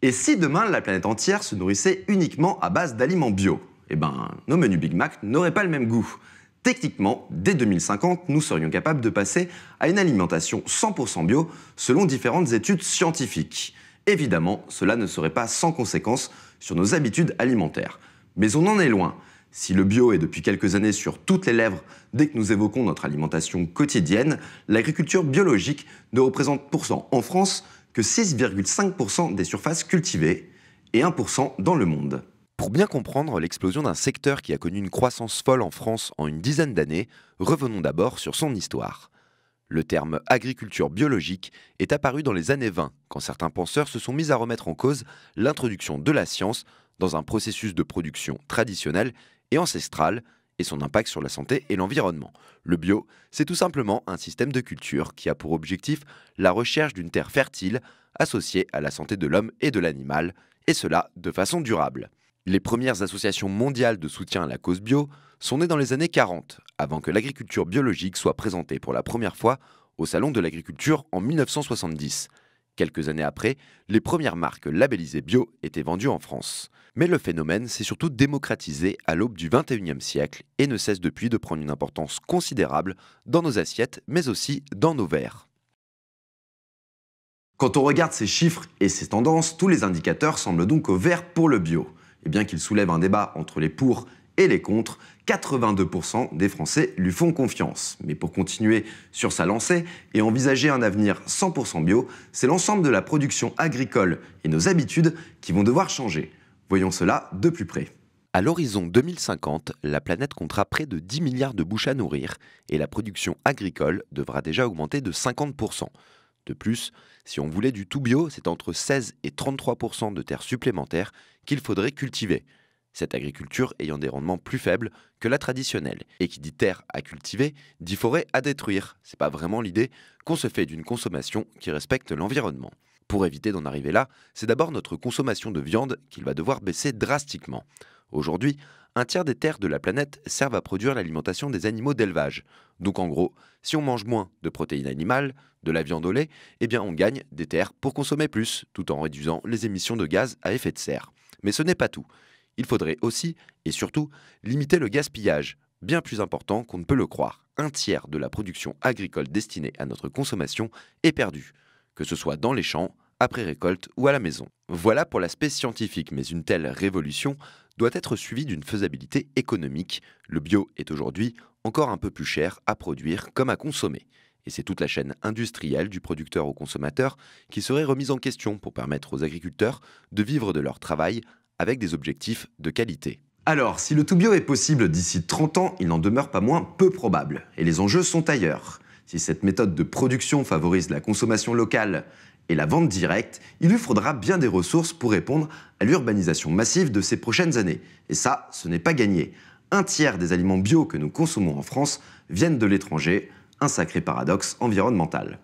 Et si demain la planète entière se nourrissait uniquement à base d'aliments bio? Eh ben, nos menus Big Mac n'auraient pas le même goût. Techniquement, dès 2050, nous serions capables de passer à une alimentation 100% bio selon différentes études scientifiques. Évidemment, cela ne serait pas sans conséquences sur nos habitudes alimentaires. Mais on en est loin. Si le bio est depuis quelques années sur toutes les lèvres dès que nous évoquons notre alimentation quotidienne, l'agriculture biologique ne représente pourtant en France que 6,5% des surfaces cultivées et 1% dans le monde. Pour bien comprendre l'explosion d'un secteur qui a connu une croissance folle en France en une dizaine d'années, revenons d'abord sur son histoire. Le terme agriculture biologique est apparu dans les années 20, quand certains penseurs se sont mis à remettre en cause l'introduction de la science dans un processus de production traditionnel et ancestral et son impact sur la santé et l'environnement. Le bio, c'est tout simplement un système de culture qui a pour objectif la recherche d'une terre fertile associée à la santé de l'homme et de l'animal, et cela de façon durable. Les premières associations mondiales de soutien à la cause bio sont nées dans les années 40, avant que l'agriculture biologique soit présentée pour la première fois au Salon de l'agriculture en 1970. Quelques années après, les premières marques labellisées bio étaient vendues en France. Mais le phénomène s'est surtout démocratisé à l'aube du XXIe siècle et ne cesse depuis de prendre une importance considérable dans nos assiettes, mais aussi dans nos verres. Quand on regarde ces chiffres et ces tendances, tous les indicateurs semblent donc au vert pour le bio. Et bien qu'il soulève un débat entre les pour et les contre, 82% des Français lui font confiance. Mais pour continuer sur sa lancée et envisager un avenir 100% bio, c'est l'ensemble de la production agricole et nos habitudes qui vont devoir changer. Voyons cela de plus près. À l'horizon 2050, la planète comptera près de 10 milliards de bouches à nourrir et la production agricole devra déjà augmenter de 50%. De plus, si on voulait du tout bio, c'est entre 16 et 33% de terres supplémentaires qu'il faudrait cultiver. Cette agriculture ayant des rendements plus faibles que la traditionnelle. Et qui dit terre à cultiver, dit forêt à détruire. C'est pas vraiment l'idée qu'on se fait d'une consommation qui respecte l'environnement. Pour éviter d'en arriver là, c'est d'abord notre consommation de viande qu'il va devoir baisser drastiquement. Aujourd'hui, un tiers des terres de la planète servent à produire l'alimentation des animaux d'élevage. Donc en gros, si on mange moins de protéines animales, de la viande au lait, eh bien on gagne des terres pour consommer plus, tout en réduisant les émissions de gaz à effet de serre. Mais ce n'est pas tout. Il faudrait aussi, et surtout, limiter le gaspillage, bien plus important qu'on ne peut le croire. Un tiers de la production agricole destinée à notre consommation est perdu, que ce soit dans les champs, après récolte ou à la maison. Voilà pour l'aspect scientifique, mais une telle révolution doit être suivie d'une faisabilité économique. Le bio est aujourd'hui encore un peu plus cher à produire comme à consommer. Et c'est toute la chaîne industrielle du producteur au consommateur qui serait remise en question pour permettre aux agriculteurs de vivre de leur travail avec des objectifs de qualité. Alors, si le tout bio est possible d'ici 30 ans, il n'en demeure pas moins peu probable. Et les enjeux sont ailleurs. Si cette méthode de production favorise la consommation locale et la vente directe, il lui faudra bien des ressources pour répondre à l'urbanisation massive de ces prochaines années. Et ça, ce n'est pas gagné. Un tiers des aliments bio que nous consommons en France viennent de l'étranger, un sacré paradoxe environnemental.